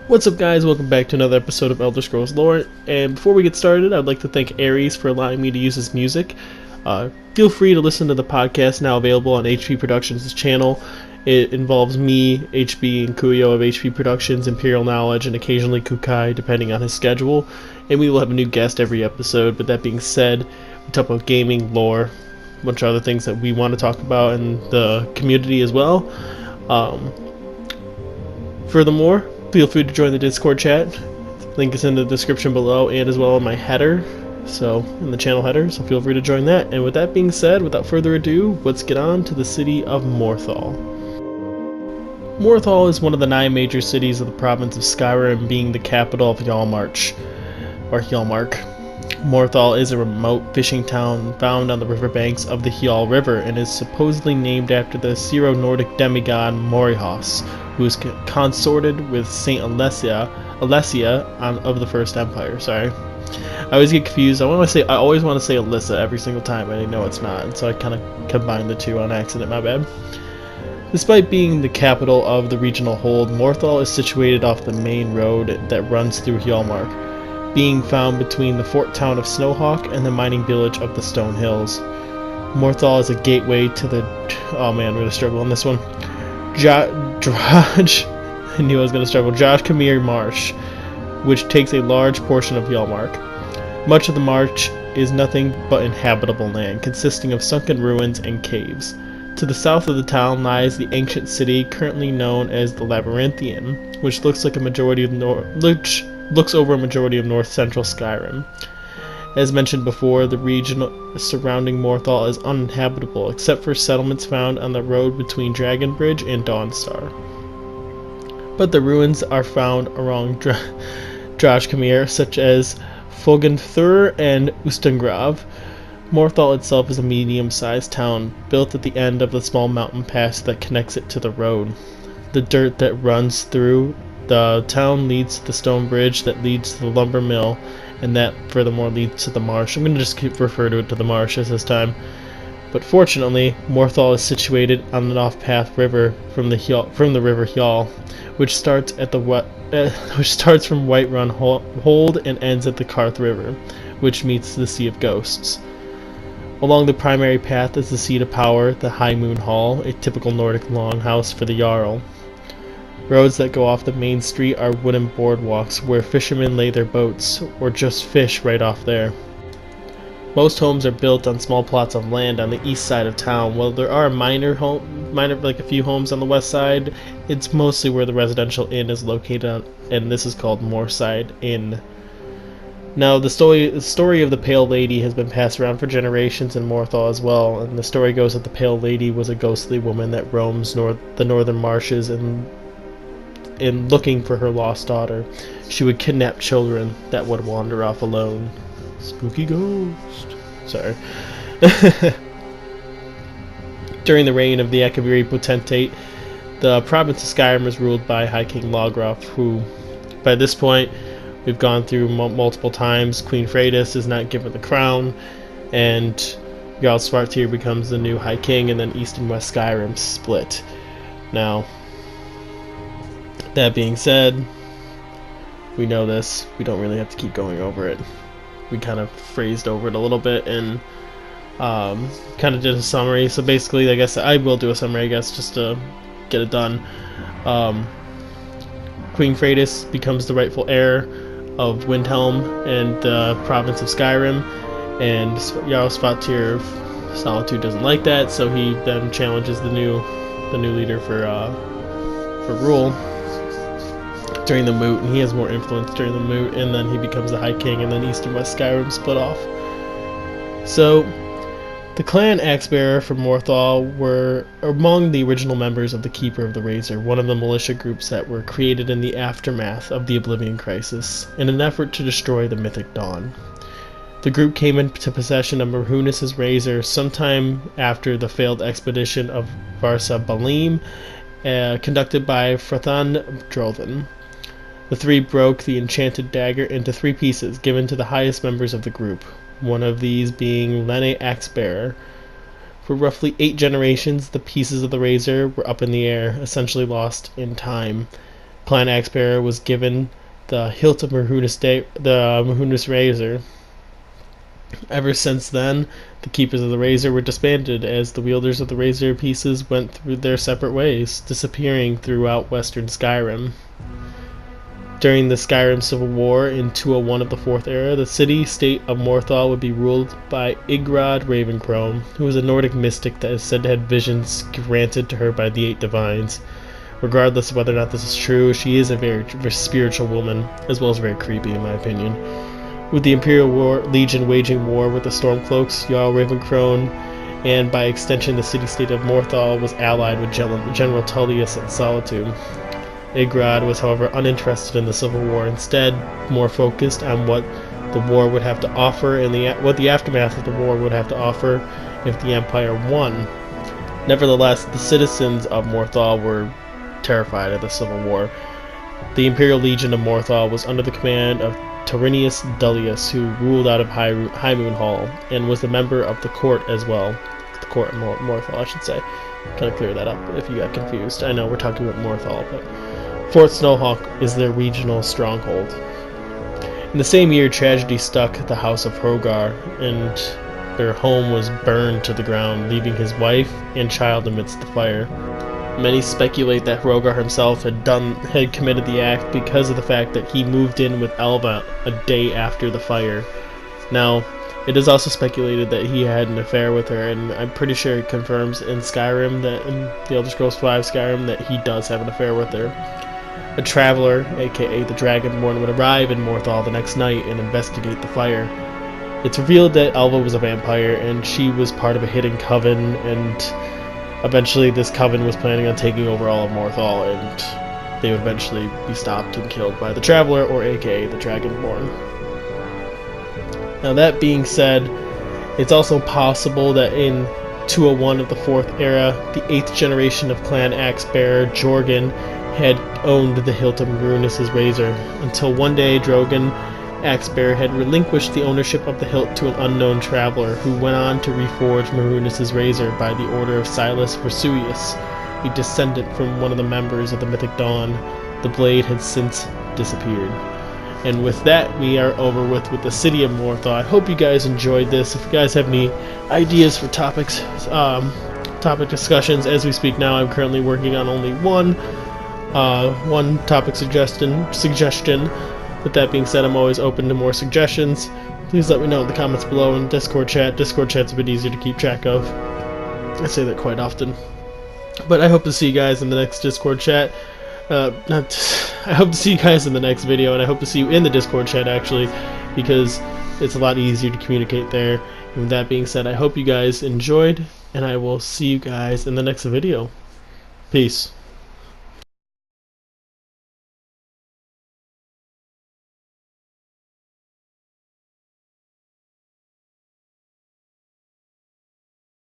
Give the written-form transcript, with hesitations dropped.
What's up, guys? Welcome back to another episode of Elder Scrolls Lore. And before we get started, I'd like to thank Ares for allowing me to use his music. Feel free to listen to the podcast now available on HP Productions' channel. It involves me, HB, and Kuyo of HP Productions, Imperial Knowledge, and occasionally Kukai, depending on his schedule. And we will have a new guest every episode. But that being said, we talk about gaming, lore, a bunch of other things that we want to talk about in the community as well. Furthermore, feel free to join the Discord chat. Link is in the description below and as well in my header, in the channel header, so feel free to join that. And with that being said, without further ado, let's get on to the city of Morthal. Morthal is one of the 9 major cities of the province of Skyrim, being the capital of Hjalmarch. Morthal is a remote fishing town found on the riverbanks of the Hjal River and is supposedly named after the Syro-Nordic demigod Morihos, who is consorted with Saint Alessia of the First Empire. Sorry, I always get confused. I always want to say Alyssa every single time, and I know it's not, and so I kind of combine the two on accident. My bad. Despite being the capital of the regional hold, Morthal is situated off the main road that runs through Hjalmarch, being found between the fort town of Snowhawk and the mining village of the Stone Hills. Morthal is a gateway to the... Oh man, we're going to struggle on this one. I knew I was going to struggle. Jashkamir Marsh, which takes a large portion of Hjalmarch. Much of the marsh is nothing but inhabitable land, consisting of sunken ruins and caves. To the south of the town lies the ancient city, currently known as the Labyrinthian, which looks over a majority of north-central Skyrim. As mentioned before, the region surrounding Morthal is uninhabitable, except for settlements found on the road between Dragonbridge and Dawnstar. But the ruins are found around Drajkamir, such as Foganthur and Ustengrav. Morthal itself is a medium-sized town, built at the end of the small mountain pass that connects it to the road. The dirt that runs through the town leads to the stone bridge that leads to the lumber mill, and that furthermore leads to the marsh. I'm going to just refer to it to the marshes this time. But fortunately, Morthal is situated on an off-path river from the river Hjal, which starts from Whiterun Hold and ends at the Karth River, which meets the Sea of Ghosts. Along the primary path is the seat of power, the High Moon Hall, a typical Nordic longhouse for the Jarl. Roads that go off the main street are wooden boardwalks where fishermen lay their boats, or just fish right off there. Most homes are built on small plots of land on the east side of town. While there are a few homes on the west side, it's mostly where the residential inn is located, and this is called Moorside Inn. Now, the story of the Pale Lady has been passed around for generations in Morthal as well, and the story goes that the Pale Lady was a ghostly woman that roams the northern marshes and in looking for her lost daughter. She would kidnap children that would wander off alone. Spooky ghost. Sorry. During the reign of the Akaviri Potentate, the province of Skyrim was ruled by High King Logroth, who, by this point, we've gone through multiple times. Queen Freydis is not given the crown, and Jarl Svartir becomes the new High King, and then East and West Skyrim split. Now, that being said, we know this. We don't really have to keep going over it. We kind of phrased over it a little bit and kind of did a summary. So basically, I guess I will do a summary, just to get it done. Queen Freydis becomes the rightful heir of Windhelm and the province of Skyrim, and Jarl Svartir of Solitude doesn't like that, so he then challenges the new leader for rule during the Moot, and he has more influence during the Moot, and then he becomes the High King, and then East and West Skyrim split off. So, the clan Axebearer from Morthal were among the original members of the Keeper of the Razor, one of the militia groups that were created in the aftermath of the Oblivion Crisis, in an effort to destroy the Mythic Dawn. The group came into possession of Marhunis' razor sometime after the failed expedition of Varsa Balim, conducted by Frathan Drovan. The three broke the enchanted dagger into 3 pieces, given to the highest members of the group, one of these being Lene Axebearer. For roughly 8 generations, the pieces of the razor were up in the air, essentially lost in time, Clan Axebearer was given the hilt of the Mahunus Razor. Ever since then, the keepers of the razor were disbanded as the wielders of the razor pieces went through their separate ways, disappearing throughout western Skyrim. During the Skyrim Civil War in 201 of the Fourth Era, the city-state of Morthal would be ruled by Igrad Ravencrone, who was a Nordic mystic that is said to have visions granted to her by the 8 divines. Regardless of whether or not this is true, she is a very spiritual woman, as well as very creepy in my opinion. With the Imperial Legion waging war with the Stormcloaks, Jarl Ravencrone, and by extension the city-state of Morthal, was allied with General Tullius at Solitude. Igrad was, however, uninterested in the Civil War, instead more focused on what the war would have to offer and what the aftermath of the war would have to offer if the Empire won. Nevertheless, the citizens of Morthal were terrified of the Civil War. The Imperial Legion of Morthal was under the command of Tyrrenius Dullius, who ruled out of High Moon Hall, and was a member of the court as well. The court of Morthal, I should say. Kind of clear that up if you got confused. I know we're talking about Morthal, but Fort Snowhawk is their regional stronghold. In the same year, tragedy struck the House of Hrogar, and their home was burned to the ground, leaving his wife and child amidst the fire. Many speculate that Hrogar himself had committed the act because of the fact that he moved in with Elva a day after the fire. Now, it is also speculated that he had an affair with her, and I'm pretty sure it confirms in Skyrim, that in the Elder Scrolls V Skyrim, that he does have an affair with her. A traveler, aka the Dragonborn, would arrive in Morthal the next night and investigate the fire. It's revealed that Elva was a vampire, and she was part of a hidden coven, and eventually this coven was planning on taking over all of Morthal, and they would eventually be stopped and killed by the Traveler, or aka the Dragonborn. Now that being said, it's also possible that in 201 of the Fourth Era, the 8th generation of Clan Axebearer, Jorgen, had owned the hilt of Mahunus' razor, until one day Drogon Axebearer had relinquished the ownership of the hilt to an unknown traveler, who went on to reforge Mahunus' razor by the order of Silas Versuius, a descendant from one of the members of the Mythic Dawn. The blade had since disappeared. And with that, we are over with the city of Morthal. I hope you guys enjoyed this. If you guys have any ideas for topic discussions, as we speak now, I'm currently working on only one topic suggestion. With that being said, I'm always open to more suggestions. Please let me know in the comments below in Discord chat. Discord chat's a bit easier to keep track of. I say that quite often. But I hope to see you guys in the next Discord chat. I hope to see you guys in the next video, and I hope to see you in the Discord chat, actually, because it's a lot easier to communicate there. And with that being said, I hope you guys enjoyed, and I will see you guys in the next video. Peace.